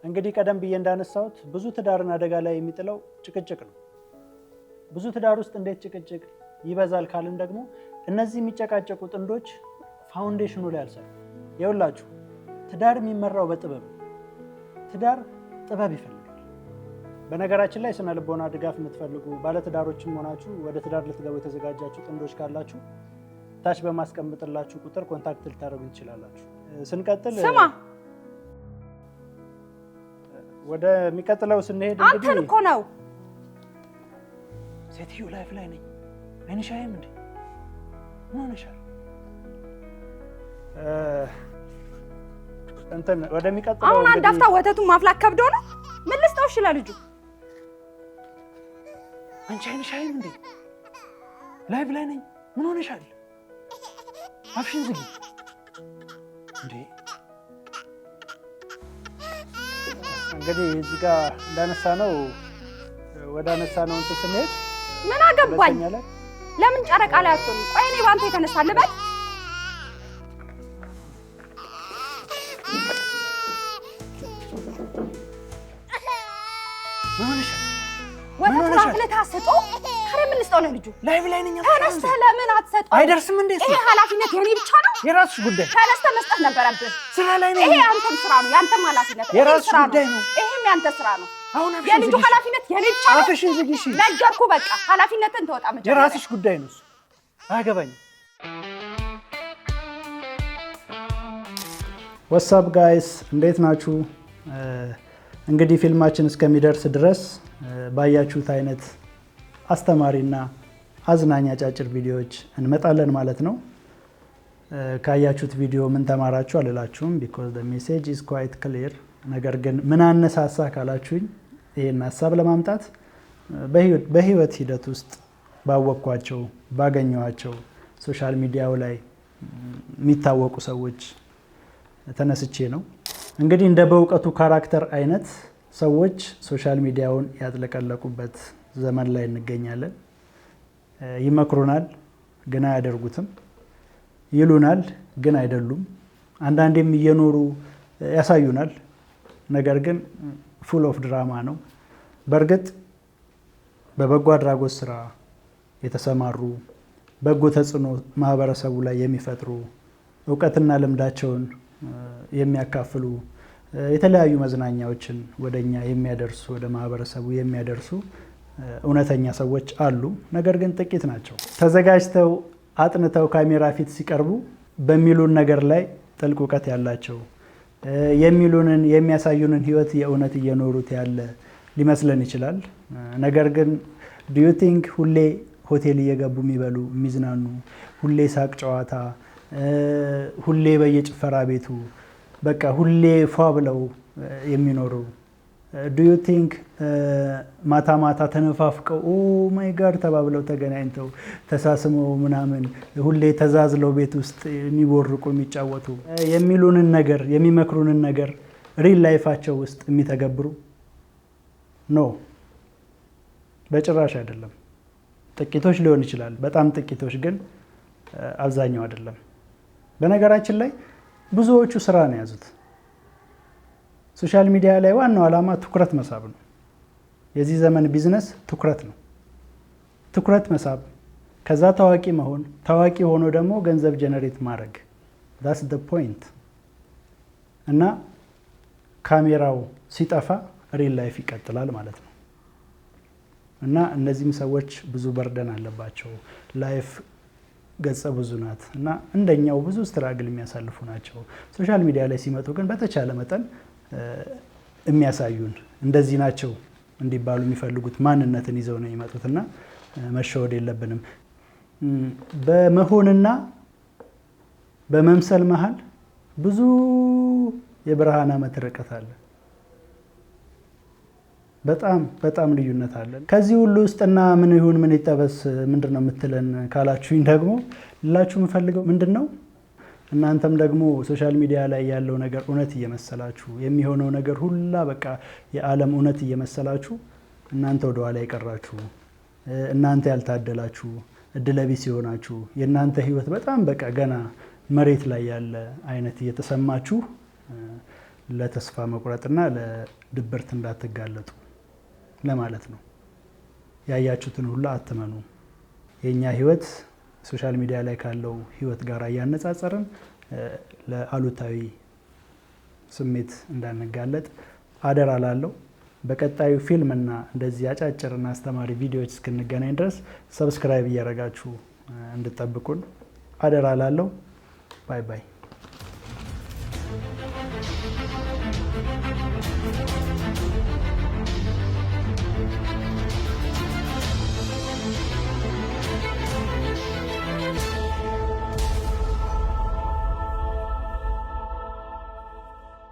እንግዲህ ቀደም ብዬ እንዳነሳሁት ብዙ ትዳርን አደጋ ላይ የሚጥለው ጭቅጭቅ ነው። ብዙ ትዳር ውስጥ እንዴት ጭቅጭቅ ይበዛል ካልን ደግሞ እነዚህ የሚጨቃጨቁ ጥንዶች ፋውንዴሽኑ ላይ አልሰሩ። ይኸውላችሁ ትዳር የሚመራው በጥበብ ነው። ትዳር ጥበብ ይፈልጋል። በነገራችን ላይ ስነ ልቦና ድጋፍ የምትፈልጉ ባለትዳሮችም ሆናችሁ ወደ ትዳር ልትገቡ የተዘጋጃችሁ ጥንዶች ካላችሁ ታች በማስቀምጥላችሁ ቁጥር ኮንታክት ልታደርጉ ትችላላችሁ። ስንቀጥል ስማ ወደ የሚቀጥለው ስንሄድ አንተን እኮ ነው። ሴትዮ ላይፍ ላይ ነኝ። አይንሻይም እንዴ? ምን ሆነሻል? እንትን ወደሚቀጥለው አሁን አንድ አፍታ ወተቱን ማፍላት ከብዶ ነው። ምን ልስጠው? እሺ ለልጁ አንቺ አይንሻይም እንዴ? ላይፍ ላይ ነኝ። ምን ሆነሻል? አፍሽን ዝጊ እንዴ። እንግዲህ እዚህ ጋር እንዳነሳነው ወደ አነሳነው እንትን ስንሄድ ምን አገባኝ? ለምን ጨረቃ ላይ አትሆንም? ቆይ እኔ ባንተ የተነሳ ልበል? ምን ሆነሻል? ወተት አፍልተህ አትሰጠው? ታዲያ ምን ልስጠው ለልጁ? ላይፍ ላይ ነኝ። ተነስተህ ለምን አትሰጠው? አይደርስም እንዴ? ይሄ ኃላፊነት የኔ ብቻ ነው? የራስሽ ጉዳይ። ተነስተህ መስጠት ነበረብህ። ስራ ላይ ነኝ። ይሄ አንተም ስራ ነው፣ ያንተም ኃላፊነት ነው። የራስሽ ጉዳይ ነው። ይሄም ያንተ ስራ ነው። አሁን የልጁ ኃላፊነት የኔ ብቻ ነው። አፍሽን ዝጊ። እሺ ነገርኩህ። በቃ ኃላፊነትን ተወጣ። መጀመሪያ የራስሽ ጉዳይ ነው። አያገባኝም። ዋትስአፕ ጋይስ እንዴት ናችሁ? እንግዲህ ፊልማችን እስከሚደርስ ድረስ ባያችሁት አይነት አስተማሪና አዝናኝ አጫጭር ቪዲዮዎች እንመጣለን ማለት ነው። ካያችሁት ቪዲዮ ምን ተማራችሁ አልላችሁም፣ because the message is quite clear። ነገር ግን ምን አነሳሳ ካላችሁኝ ይሄን ሀሳብ ለማምጣት በህይወት ሂደት ውስጥ ባወቅኳቸው ባገኘኋቸው ሶሻል ሚዲያው ላይ የሚታወቁ ሰዎች ተነስቼ ነው። እንግዲህ እንደ በእውቀቱ ካራክተር አይነት ሰዎች ሶሻል ሚዲያውን ያጥለቀለቁበት ዘመን ላይ እንገኛለን። ይመክሩናል ግን አያደርጉትም፣ ይሉናል ግን አይደሉም። አንዳንዴም እየኖሩ ያሳዩናል፣ ነገር ግን ፉል ኦፍ ድራማ ነው። በእርግጥ በበጎ አድራጎት ስራ የተሰማሩ በጎ ተጽዕኖ ማህበረሰቡ ላይ የሚፈጥሩ እውቀትና ልምዳቸውን የሚያካፍሉ የተለያዩ መዝናኛዎችን ወደኛ የሚያደርሱ ወደ ማህበረሰቡ የሚያደርሱ እውነተኛ ሰዎች አሉ። ነገር ግን ጥቂት ናቸው። ተዘጋጅተው አጥንተው ካሜራ ፊት ሲቀርቡ በሚሉን ነገር ላይ ጥልቅ እውቀት ያላቸው የሚሉንን የሚያሳዩንን ህይወት የእውነት እየኖሩት ያለ ሊመስለን ይችላል። ነገር ግን ዱ ዩ ቲንክ ሁሌ ሆቴል እየገቡ የሚበሉ የሚዝናኑ፣ ሁሌ ሳቅ ጨዋታ፣ ሁሌ በየጭፈራ ቤቱ በቃ ሁሌ ፏ ብለው የሚኖሩ ዱ ዩ ቲንክ ማታ ማታ ተነፋፍቀው ኦ ማይ ጋድ ተባብለው ተገናኝተው ተሳስመው ምናምን ሁሌ ተዛዝለው ቤት ውስጥ የሚቦርቁ የሚጫወቱ የሚሉንን ነገር የሚመክሩንን ነገር ሪል ላይፋቸው ውስጥ የሚተገብሩ ኖ፣ በጭራሽ አይደለም። ጥቂቶች ሊሆን ይችላል፣ በጣም ጥቂቶች፣ ግን አብዛኛው አይደለም። በነገራችን ላይ ብዙዎቹ ስራ ነው የያዙት። ሶሻል ሚዲያ ላይ ዋናው ዓላማ ትኩረት መሳብ ነው። የዚህ ዘመን ቢዝነስ ትኩረት ነው። ትኩረት መሳብ፣ ከዛ ታዋቂ መሆን፣ ታዋቂ ሆኖ ደግሞ ገንዘብ ጀነሬት ማድረግ። that's the point። እና ካሜራው ሲጠፋ ሪል ላይፍ ይቀጥላል ማለት ነው። እና እነዚህም ሰዎች ብዙ በርደን አለባቸው። ላይፍ ገጸ ብዙ ናት እና እንደኛው ብዙ ስትራግል የሚያሳልፉ ናቸው። ሶሻል ሚዲያ ላይ ሲመጡ ግን በተቻለ መጠን የሚያሳዩን እንደዚህ ናቸው እንዲባሉ የሚፈልጉት ማንነትን ይዘው ነው የሚመጡት እና መሸወድ የለብንም። በመሆንና በመምሰል መሀል ብዙ የብርሃን ዓመት ርቀት አለ። በጣም በጣም ልዩነት አለ። ከዚህ ሁሉ ውስጥና ምን ይሁን ምን ይጠበስ ምንድነው የምትለን ካላችሁኝ ደግሞ ልላችሁ የምፈልገው ምንድነው፣ እናንተም ደግሞ ሶሻል ሚዲያ ላይ ያለው ነገር እውነት እየመሰላችሁ የሚሆነው ነገር ሁላ በቃ የዓለም እውነት እየመሰላችሁ እናንተ ወደ ኋላ የቀራችሁ፣ እናንተ ያልታደላችሁ፣ እድለቢስ የሆናችሁ፣ የእናንተ ህይወት በጣም በቃ ገና መሬት ላይ ያለ አይነት እየተሰማችሁ ለተስፋ መቁረጥና ለድብርት እንዳትጋለጡ ለማለት ነው። ያያችሁትን ሁሉ አትመኑ። የኛ ህይወት ሶሻል ሚዲያ ላይ ካለው ህይወት ጋር እያነጻጸርን ለአሉታዊ ስሜት እንዳንጋለጥ አደራ ላለው። በቀጣዩ ፊልምና እንደዚህ አጫጭርና አስተማሪ ቪዲዮዎች እስክንገናኝ ድረስ ሰብስክራይብ እያደረጋችሁ እንድጠብቁን አደራ ላለው። ባይ ባይ።